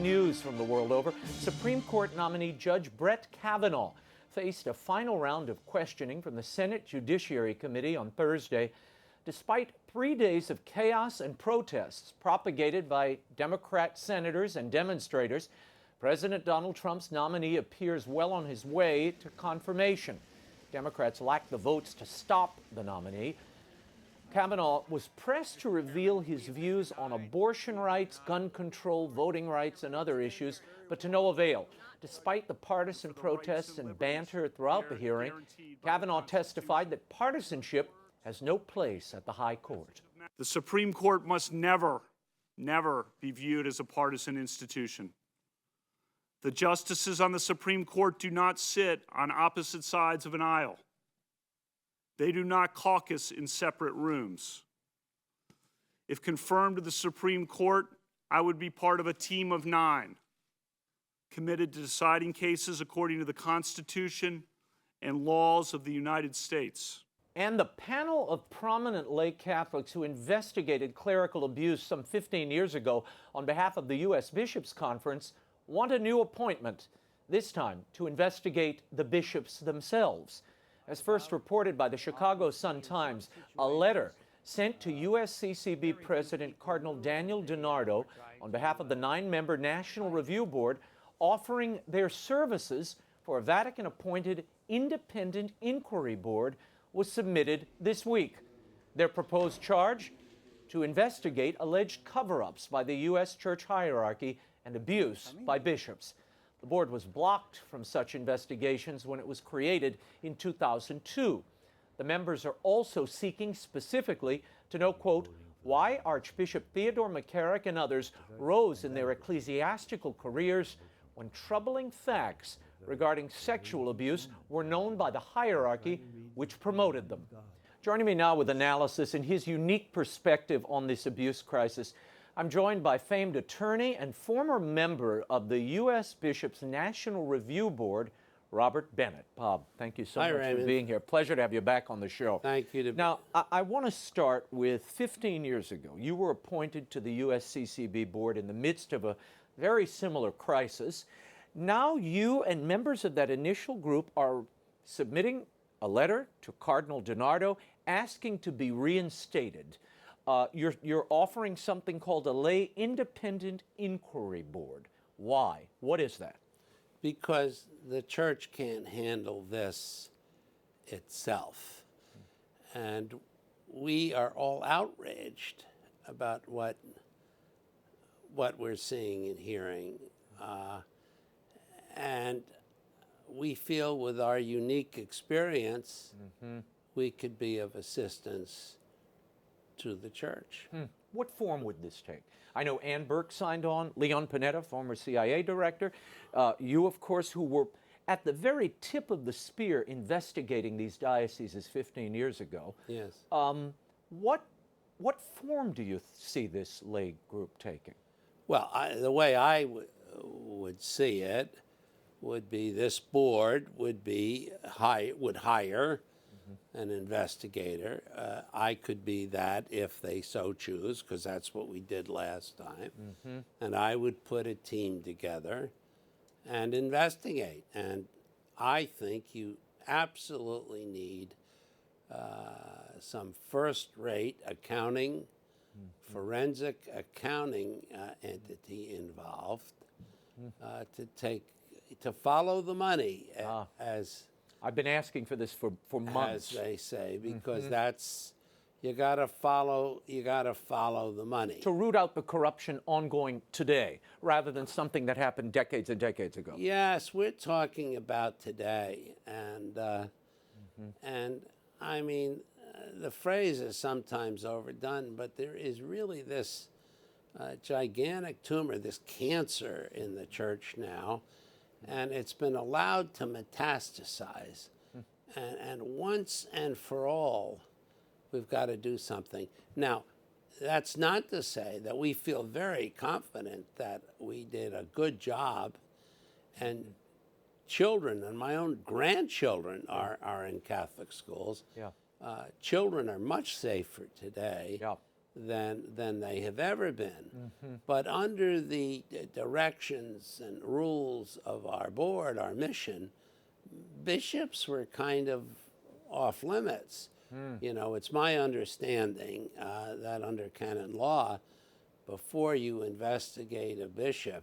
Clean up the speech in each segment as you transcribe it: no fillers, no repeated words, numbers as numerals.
news from the world over. Supreme Court nominee Judge Brett Kavanaugh faced a final round of questioning from the Senate Judiciary Committee on Thursday, despite 3 days of chaos and protests propagated by Democrat senators and demonstrators. President Donald Trump's nominee appears well on his way to confirmation. Democrats lack the votes to stop the nominee. Kavanaugh was pressed to reveal his views on abortion rights, gun control, voting rights, and other issues, but to no avail. Despite the partisan protests and banter throughout the hearing, Kavanaugh testified that partisanship has no place at the High Court. The Supreme Court must never be viewed as a partisan institution. The justices on the Supreme Court do not sit on opposite sides of an aisle. They do not caucus in separate rooms. If confirmed to the Supreme Court, I would be part of a team of 9, committed to deciding cases according to the Constitution and laws of the United States. And the panel of prominent lay Catholics who investigated clerical abuse some 15 years ago on behalf of the U.S. Bishops' Conference want a new appointment, this time to investigate the bishops themselves. As first reported by the Chicago Sun-Times, a letter sent to USCCB President Cardinal Daniel DiNardo on behalf of the 9-member National Review Board offering their services for a Vatican-appointed independent inquiry board was submitted this week. Their proposed charge? To investigate alleged cover-ups by the U.S. church hierarchy and abuse by bishops. The board was blocked from such investigations when it was created in 2002. The members are also seeking specifically to know, quote, why Archbishop Theodore McCarrick and others rose in their ecclesiastical careers when troubling facts regarding sexual abuse were known by the hierarchy which promoted them. Joining me now with analysis and his unique perspective on this abuse crisis, I'm joined by famed attorney and former member of the U.S. Bishops' National Review Board, Robert Bennett. Bob, thank you so much Raymond. for being here. Pleasure to have you back on the show. Thank you. Now, I want to start with 15 years ago. You were appointed to the USCCB board in the midst of a very similar crisis. Now you and members of that initial group are submitting a letter to Cardinal DiNardo asking to be reinstated. You're offering something called a lay independent inquiry board. Why? What is that? Because the church can't handle this itself. And we are all outraged about what we're seeing and hearing. And we feel with our unique experience, we could be of assistance to the church. What form would this take? I know Ann Burke signed on, Leon Panetta, former CIA director, you, of course, who were at the very tip of the spear investigating these dioceses 15 years ago. Yes. What form do you see this lay group taking? Well, the way I would see it would be this board would hire an investigator. I could be that if they so choose, because that's what we did last time. And I would put a team together and investigate. And I think you absolutely need some first-rate accounting, forensic accounting entity involved to follow the money as I've been asking for this for months, as they say, because that's you got to follow the money to root out the corruption ongoing today, rather than something that happened decades and decades ago. Yes, we're talking about today, and I mean, the phrase is sometimes overdone, but there is really this gigantic tumor, this cancer in the church now. And it's been allowed to metastasize. And once and for all, we've got to do something. Now, that's not to say that we feel very confident that we did a good job. And children, and my own grandchildren are in Catholic schools. Yeah. Children are much safer today than they have ever been. But under the directions and rules of our board, our mission, bishops were kind of off limits. You know, it's my understanding that under canon law, before you investigate a bishop,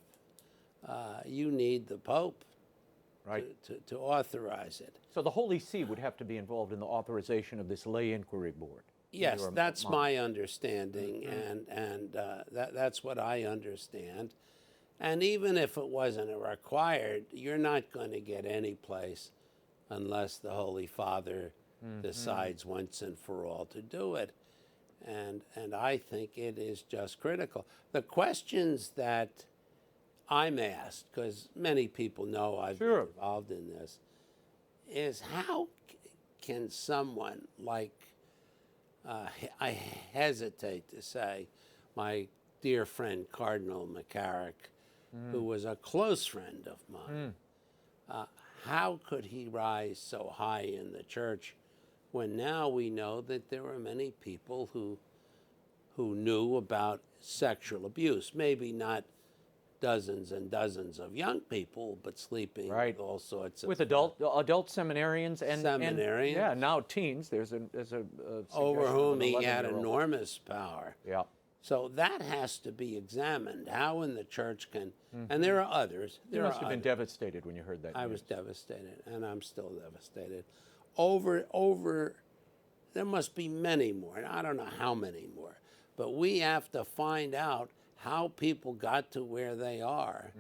you need the Pope to authorize it. So the Holy See would have to be involved in the authorization of this lay inquiry board. Yes, that's my understanding, and that's what I understand. And even if it wasn't required, you're not going to get any place unless the Holy Father decides once and for all to do it. And I think it is just critical. The questions that I'm asked, because many people know I've been involved in this, is how can someone like, I hesitate to say, my dear friend Cardinal McCarrick, who was a close friend of mine, how could he rise so high in the church when now we know that there were many people who knew about sexual abuse? Maybe not dozens and dozens of young people, but sleeping with all sorts of... With adult seminarians and... Seminarians. And, now teens. There's a over whom he had 11-year-old. enormous power. Yeah. So that has to be examined. How in the church can... And there are others. You must have been devastated when you heard that I news. was devastated, and I'm still devastated. Over, there must be many more, and I don't know how many more, but we have to find out how people got to where they are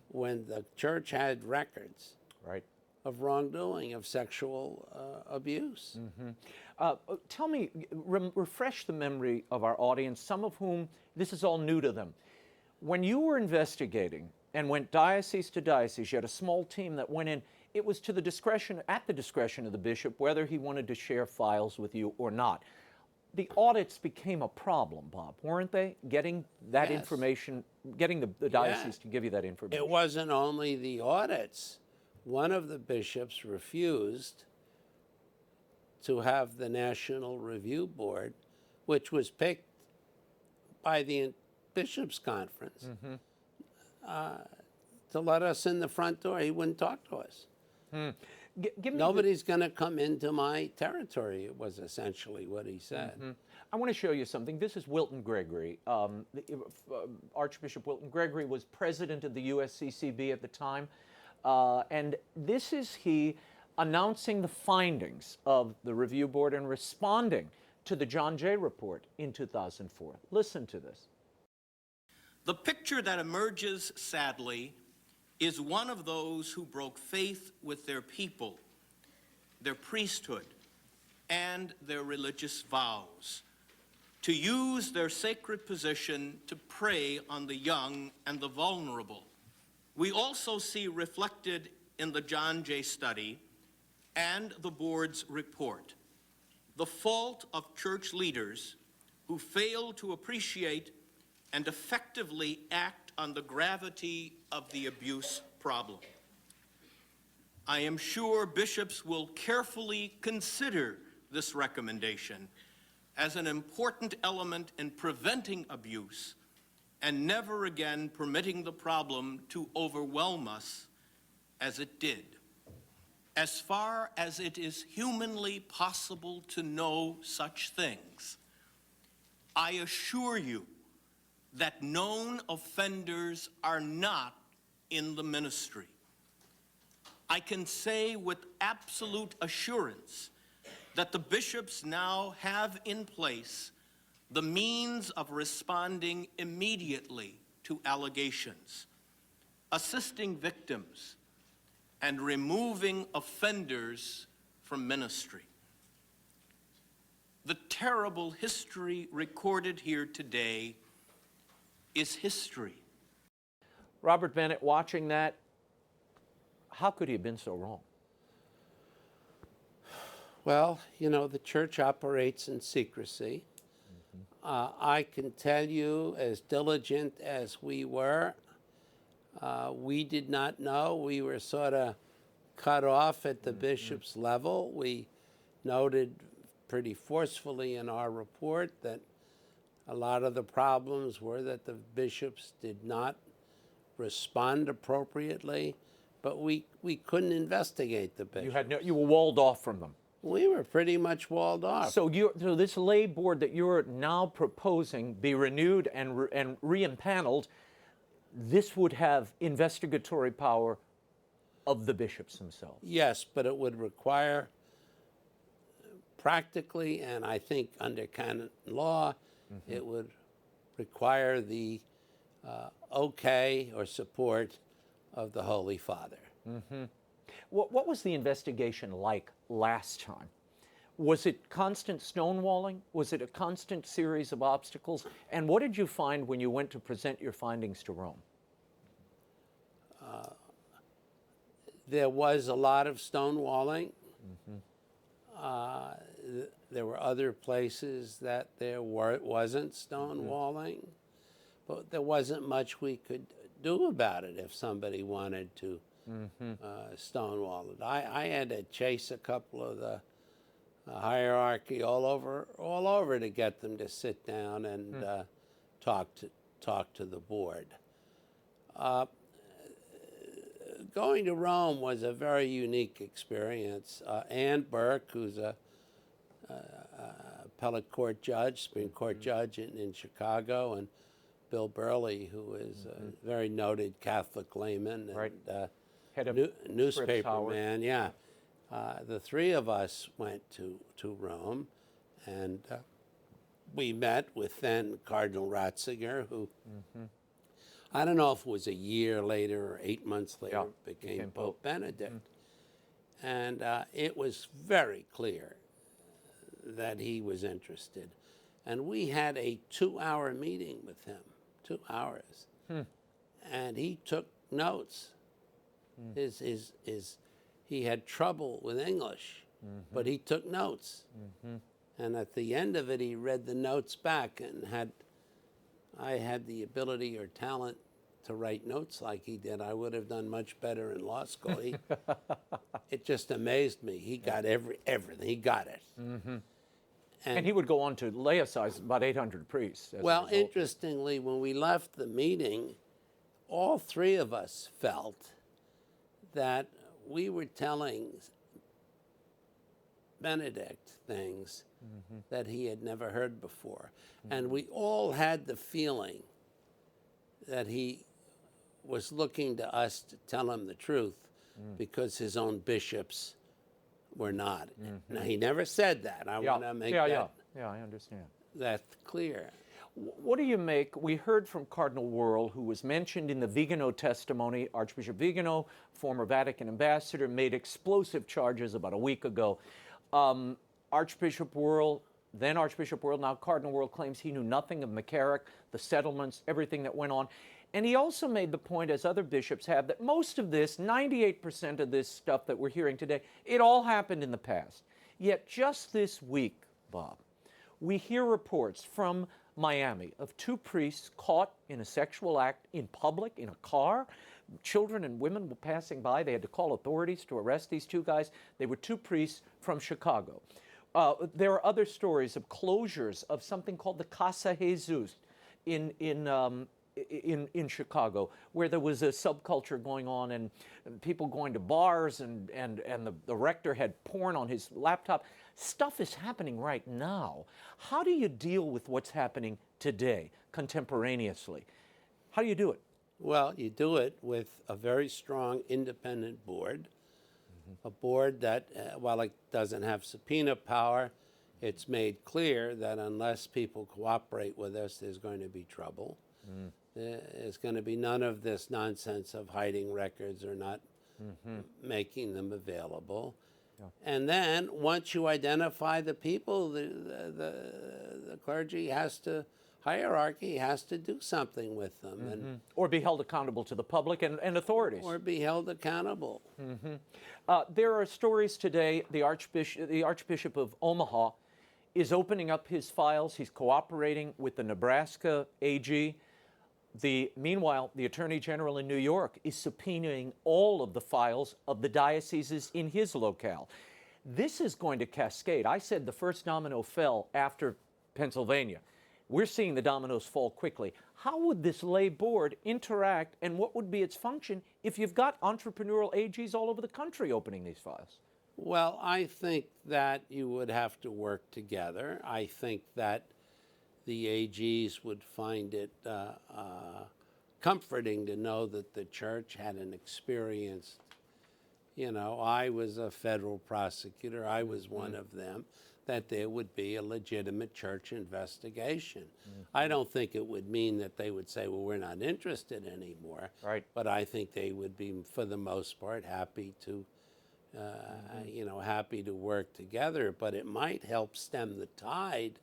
when the church had records of wrongdoing, of sexual abuse. Tell me, refresh the memory of our audience, some of whom this is all new to them. When you were investigating and went diocese to diocese, you had a small team that went in, it was at the discretion of the bishop whether he wanted to share files with you or not. The audits became a problem, Bob, weren't they? Getting that information, getting the diocese to give you that information. It wasn't only the audits. One of the bishops refused to have the National Review Board, which was picked by the Bishops' Conference, to let us in the front door. He wouldn't talk to us. Nobody's going to come into my territory, was essentially what he said. I want to show you something. This is Wilton Gregory. Archbishop Wilton Gregory was president of the USCCB at the time. And this is he announcing the findings of the review board and responding to the John Jay report in 2004. Listen to this. The picture that emerges, sadly, is one of those who broke faith with their people, their priesthood, and their religious vows, to use their sacred position to prey on the young and the vulnerable. We also see reflected in the John Jay study and the board's report the fault of church leaders who fail to appreciate and effectively act on the gravity of the abuse problem. I am sure bishops will carefully consider this recommendation as an important element in preventing abuse and never again permitting the problem to overwhelm us as it did. As far as it is humanly possible to know such things, I assure you that known offenders are not in the ministry. I can say with absolute assurance that the bishops now have in place the means of responding immediately to allegations, assisting victims, and removing offenders from ministry. The terrible history recorded here today is history. Robert Bennett, watching that, how could he have been so wrong? Well, you know, the church operates in secrecy. I can tell you, as diligent as we were, we did not know. We were sort of cut off at the bishop's level. We noted pretty forcefully in our report that A lot of the problems were that the bishops did not respond appropriately, but we couldn't investigate the bishops. You were walled off from them. We were pretty much walled off. So this lay board that you're now proposing be renewed and re-impaneled, this would have investigatory power of the bishops themselves. Yes, but it would require practically, and I think under canon law, it would require the okay or support of the Holy Father. What was the investigation like last time? Was it constant stonewalling? Was it a constant series of obstacles? And what did you find when you went to present your findings to Rome? There was a lot of stonewalling. There were other places that there wasn't stonewalling, but there wasn't much we could do about it if somebody wanted to stonewall it. I had to chase a couple of the hierarchy all over to get them to sit down and talk to the board. Going to Rome was a very unique experience. Ann Burke, who's a appellate court judge, Supreme Court judge in Chicago, and Bill Burley, who is a very noted Catholic layman and Head of newspaper man. Yeah, the three of us went to Rome, and we met with then Cardinal Ratzinger, who I don't know if it was a year later or 8 months later became Pope Benedict. And it was very clear that he was interested. And we had a 2-hour meeting with him, 2 hours. And he took notes. He had trouble with English, but he took notes. And at the end of it, he read the notes back, and I had the ability or talent to write notes like he did, I would have done much better in law school. It just amazed me. He got everything. He got it. And he would go on to laicize about 800 priests. Well, interestingly, when we left the meeting, all three of us felt that we were telling Benedict things that he had never heard before. And we all had the feeling that he was looking to us to tell him the truth because his own bishops were not. Now, he never said that. I want to make that I understand. that's clear. What do you make? We heard from Cardinal Wuerl, who was mentioned in the Vigano testimony. Archbishop Vigano, former Vatican ambassador, made explosive charges about a week ago. Archbishop Wuerl, then Archbishop Wuerl, now Cardinal Wuerl, claims he knew nothing of McCarrick, the settlements, everything that went on. And he also made the point, as other bishops have, that most of this, 98% of this stuff that we're hearing today, it all happened in the past. Yet just this week, Bob, we hear reports from Miami of 2 priests caught in a sexual act in public, in a car. Children and women were passing by. They had to call authorities to arrest these 2 guys. They were 2 priests from Chicago. There are other stories of closures of something called the Casa Jesus in Chicago, where there was a subculture going on and people going to bars, and the rector had porn on his laptop. Stuff is happening right now. How do you deal with what's happening today, contemporaneously? How do you do it? Well, you do it with a very strong independent board, a board that, while it doesn't have subpoena power, it's made clear that unless people cooperate with us, there's going to be trouble. There's going to be none of this nonsense of hiding records or not making them available. And then once you identify the people, the clergy has to, hierarchy has to do something with them. And, or be held accountable to the public and authorities. or be held accountable. There are stories today, the Archbishop of Omaha is opening up his files. He's cooperating with the Nebraska AG. Meanwhile, the Attorney General in New York is subpoenaing all of the files of the dioceses in his locale. This is going to cascade. I said the first domino fell after Pennsylvania. We're seeing the dominoes fall quickly. How would this lay board interact, and what would be its function if you've got entrepreneurial AGs all over the country opening these files? Well, I think that you would have to work together. I think that the AGs would find it comforting to know that the church had an experienced, I was a federal prosecutor, I was one of them, that there would be a legitimate church investigation. I don't think it would mean that they would say, well, we're not interested anymore. Right. But I think they would be, for the most part, happy to happy to work together, but it might help stem the tide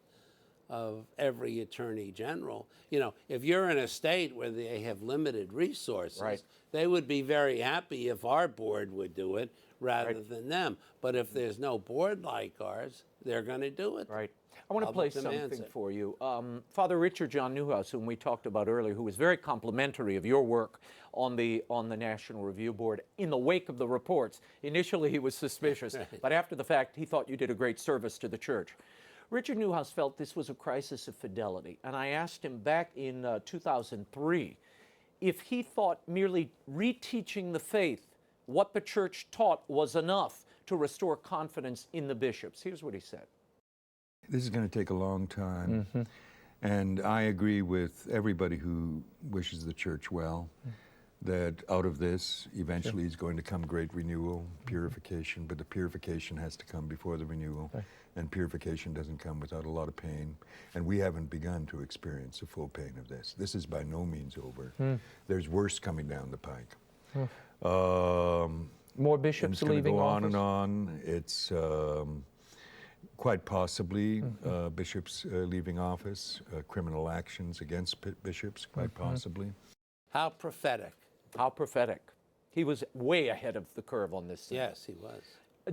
of every attorney general. If you're in a state where they have limited resources, Right. they would be very happy if our board would do it rather than them. But if there's no board like ours, they're going to do it. Right. I want to play Public demands something it. for you. Father Richard John Newhouse, whom we talked about earlier, who was very complimentary of your work on the National Review Board in the wake of the reports. Initially, he was suspicious, but after the fact, he thought you did a great service to the church. Richard Newhouse felt this was a crisis of fidelity, and I asked him back in 2003 if he thought merely reteaching the faith, what the church taught, was enough to restore confidence in the bishops. Here's what he said. This is going to take a long time, and I agree with everybody who wishes the church well, that out of this eventually is going to come great renewal, purification, but the purification has to come before the renewal, and purification doesn't come without a lot of pain, and we haven't begun to experience the full pain of this. This is by no means over. There's worse coming down the pike. More bishops it's going to leaving go office? on and on. It's quite possibly bishops leaving office, criminal actions against bishops, quite possibly. How prophetic. How prophetic. He was way ahead of the curve on this. Yes, he was.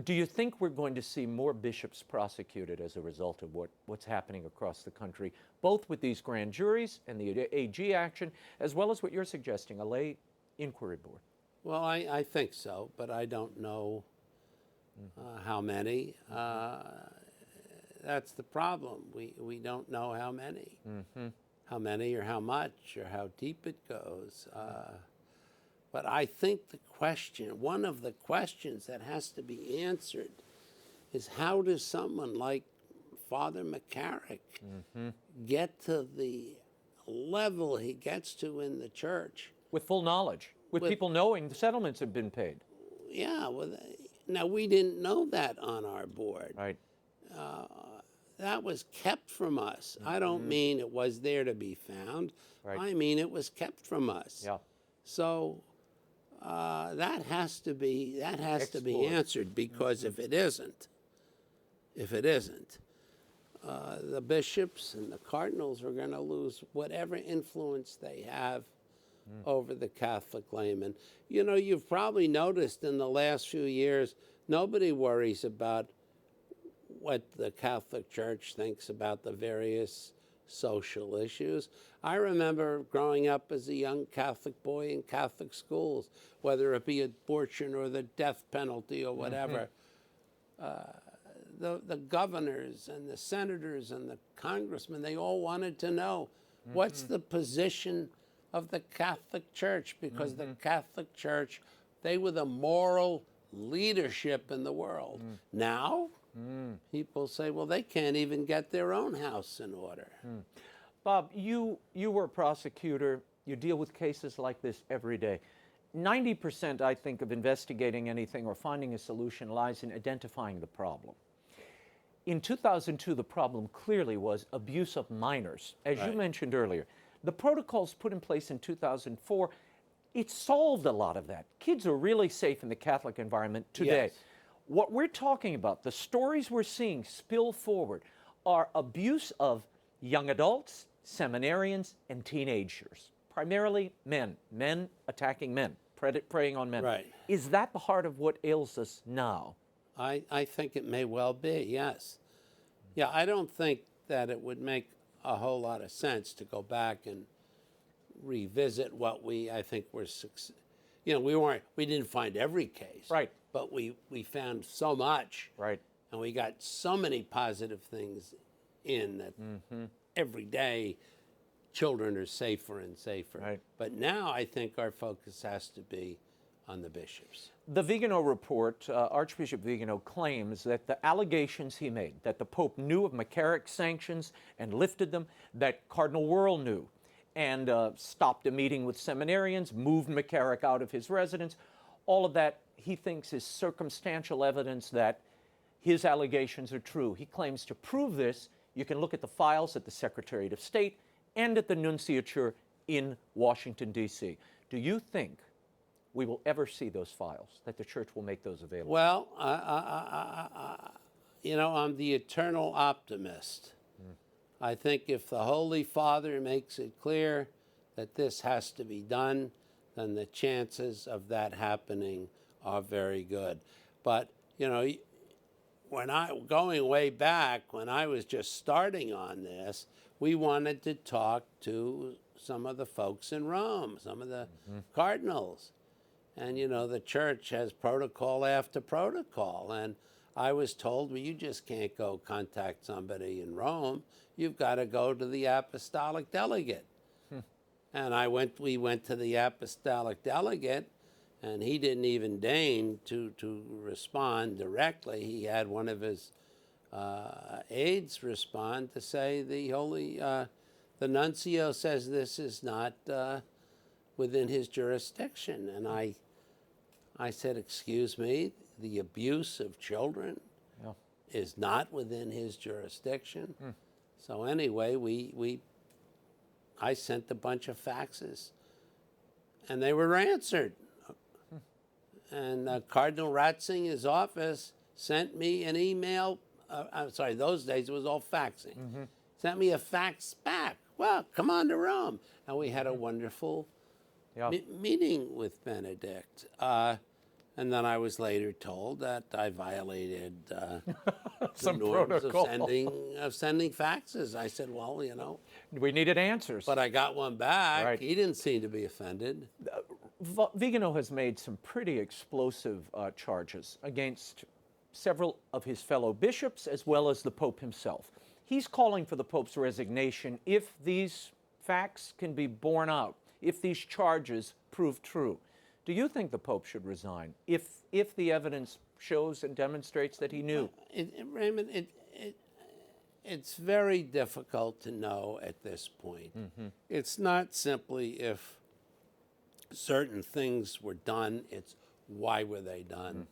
Do you think we're going to see more bishops prosecuted as a result of what's happening across the country, both with these grand juries and the AG action, as well as what you're suggesting, a lay inquiry board? Well, I think so, but I don't know how many. That's the problem. We don't know how many. How many or how much or how deep it goes. But I think the question, one of the questions that has to be answered is how does someone like Father McCarrick get to the level he gets to in the church? With full knowledge, with people knowing the settlements have been paid. Yeah, well, now we didn't know that on our board. Right. That was kept from us. I don't mean it was there to be found. Right. I mean it was kept from us. Yeah. So that has to be Explored. answered, because if it isn't, the bishops and the cardinals are going to lose whatever influence they have over the Catholic layman. You've probably noticed in the last few years, nobody worries about what the Catholic Church thinks about the various social issues. I remember growing up as a young Catholic boy in Catholic schools, whether it be abortion or the death penalty or whatever. The governors and the senators and the congressmen, they all wanted to know what's the position of the Catholic Church, because the Catholic Church, they were the moral leadership in the world. Now, people say, well, they can't even get their own house in order. Bob, you were a prosecutor. You deal with cases like this every day. 90%, I think, of investigating anything or finding a solution lies in identifying the problem. In 2002, the problem clearly was abuse of minors, as you mentioned earlier. The protocols put in place in 2004, it solved a lot of that. Kids are really safe in the Catholic environment today. Yes. What we're talking about, the stories we're seeing spill forward, are abuse of young adults, seminarians, and teenagers. Primarily men attacking men, preying on men. Right. Is that the heart of what ails us now? I think it may well be, yes. Yeah, I don't think that it would make a whole lot of sense to go back and revisit what I think were, we didn't find every case. Right. But we found so much. Right. And we got so many positive things in that every day children are safer and safer. Right. But now I think our focus has to be on the bishops. The Vigano report, Archbishop Vigano claims that the allegations he made, that the Pope knew of McCarrick's sanctions and lifted them, that Cardinal Wuerl knew and stopped a meeting with seminarians, moved McCarrick out of his residence, all of that he thinks is circumstantial evidence that his allegations are true. He claims to prove this. You can look at the files at the Secretariat of State and at the Nunciature in Washington, D.C. Do you think we will ever see those files, that the Church will make those available? Well, I'm the eternal optimist. I think if the Holy Father makes it clear that this has to be done, then the chances of that happening are very good. But, going way back, when I was just starting on this, we wanted to talk to some of the folks in Rome, some of the cardinals. And, the Church has protocol after protocol. And I was told, well, you just can't go contact somebody in Rome. You've got to go to the apostolic delegate. And we went to the apostolic delegate, and he didn't even deign to respond directly. He had one of his aides respond to say the nuncio says this is not within his jurisdiction. And I said, excuse me, the abuse of children is not within his jurisdiction. So anyway, I sent a bunch of faxes, and they were answered. And Cardinal Ratzinger's office sent me an email. I'm sorry, those days it was all faxing. Sent me a fax back. Well, come on to Rome. And we had a wonderful meeting with Benedict. And then I was later told that I violated Some the norms protocol. of sending faxes. I said, well, We needed answers. but I got one back. Right. He didn't seem to be offended. Vigano has made some pretty explosive charges against several of his fellow bishops as well as the Pope himself. He's calling for the Pope's resignation if these facts can be borne out, if these charges prove true. Do you think the Pope should resign if the evidence shows and demonstrates that he knew? Raymond, it's very difficult to know at this point. It's not simply if certain things were done, it's why were they done?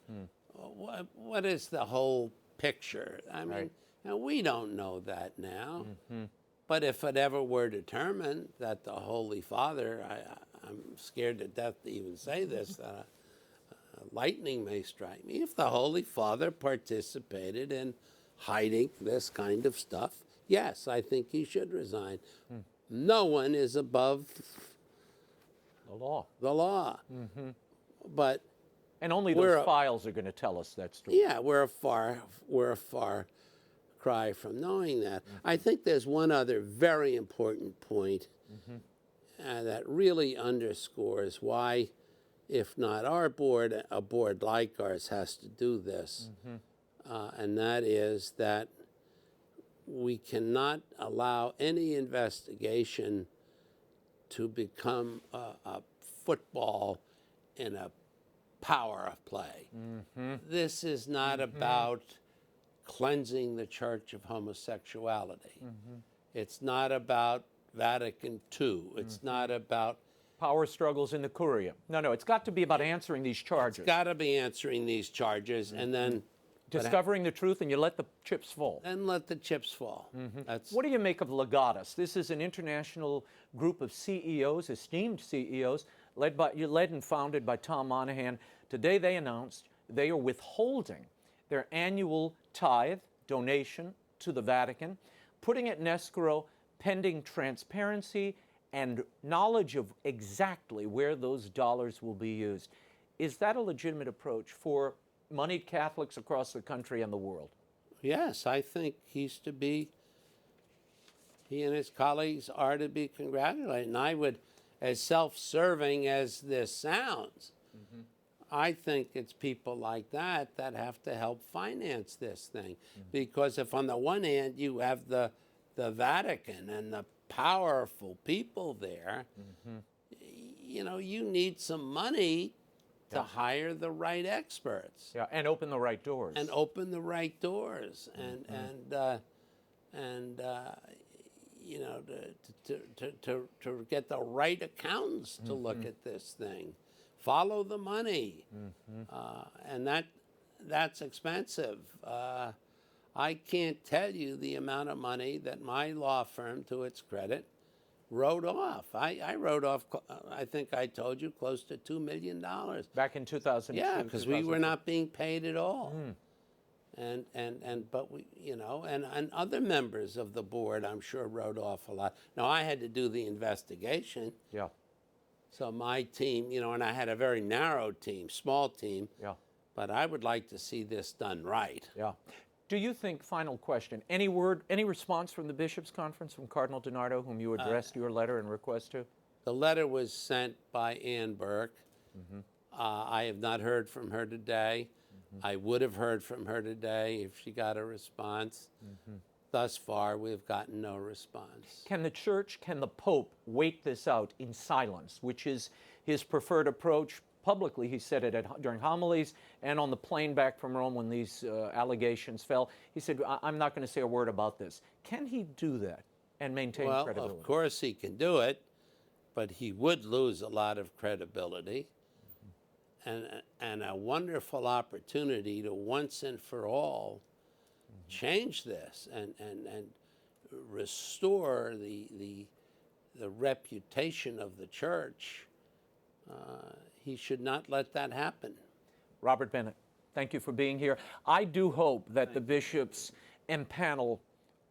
What is the whole picture? I mean, we don't know that now. But if it ever were determined that the Holy Father, I'm scared to death to even say this, that lightning may strike me. If the Holy Father participated in hiding this kind of stuff, yes, I think he should resign. No one is above The law. But And only those files are going to tell us that's true. yeah, we're a far cry from knowing that. I think there's one other very important point that really underscores why, if not our board, a board like ours has to do this. And that is that we cannot allow any investigation to become a football in a power of play. This is not about cleansing the church of homosexuality. It's not about Vatican II. It's not about Power struggles in the Curia. No, it's got to be about answering these charges. It's got to be answering these charges, and then Discovering the truth, and you let the chips fall. then let the chips fall. That's What do you make of Legatus? This is an international group of CEOs, esteemed CEOs, led and founded by Tom Monahan. Today they announced they are withholding their annual tithe donation to the Vatican, putting it in escrow pending transparency and knowledge of exactly where those dollars will be used. Is that a legitimate approach for moneyed Catholics across the country and the world? Yes, I think he and his colleagues are to be congratulated. And I would, as self-serving as this sounds, I think it's people like that that have to help finance this thing. Because if on the one hand you have the the Vatican and the powerful people there, you know, you need some money to hire the right experts. Yeah, and open the right doors. And open the right doors, and you know, to get the right accountants to look at this thing, follow the money, and that's expensive. I can't tell you the amount of money that my law firm, to its credit, wrote off. I wrote off, I think I told you, close to $2 million. Back in 2002. Yeah, because we were not being paid at all. But we, you know, and other members of the board, I'm sure, wrote off a lot. Now, I had to do the investigation. Yeah. So my team, you know, and I had a very narrow team, small team. Yeah. But I would like to see this done right. Yeah. Do you think, final question, any response from the Bishops' Conference from Cardinal DiNardo, whom you addressed your letter and request to? The letter was sent by Ann Burke. I have not heard from her today. I would have heard from her today if she got a response. Thus far, we've gotten no response. Can the Church, can the Pope wait this out in silence, which is his preferred approach? Publicly, he said it during homilies and on the plane back from Rome when these allegations fell. He said, I'm not going to say a word about this. Can he do that and maintain credibility? Well, of course he can do it, but he would lose a lot of credibility and a wonderful opportunity to once and for all change this and restore the reputation of the Church. He should not let that happen. Robert Bennett, thank you for being here. I do hope that the bishops empanel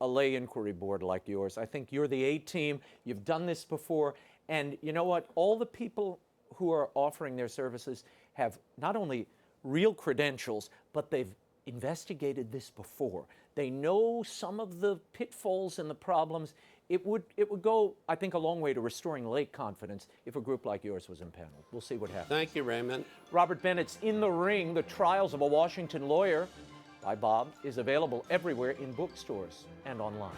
a lay inquiry board like yours. I think you're the A-team. You've done this before. And you know what? All the people who are offering their services have not only real credentials, but they've investigated this before. They know some of the pitfalls and the problems. It would go, I think, a long way to restoring lay confidence if a group like yours was impaneled. We'll see what happens. Thank you, Raymond. Robert Bennett's In the Ring, The Trials of a Washington Lawyer by Bob is available everywhere in bookstores and online.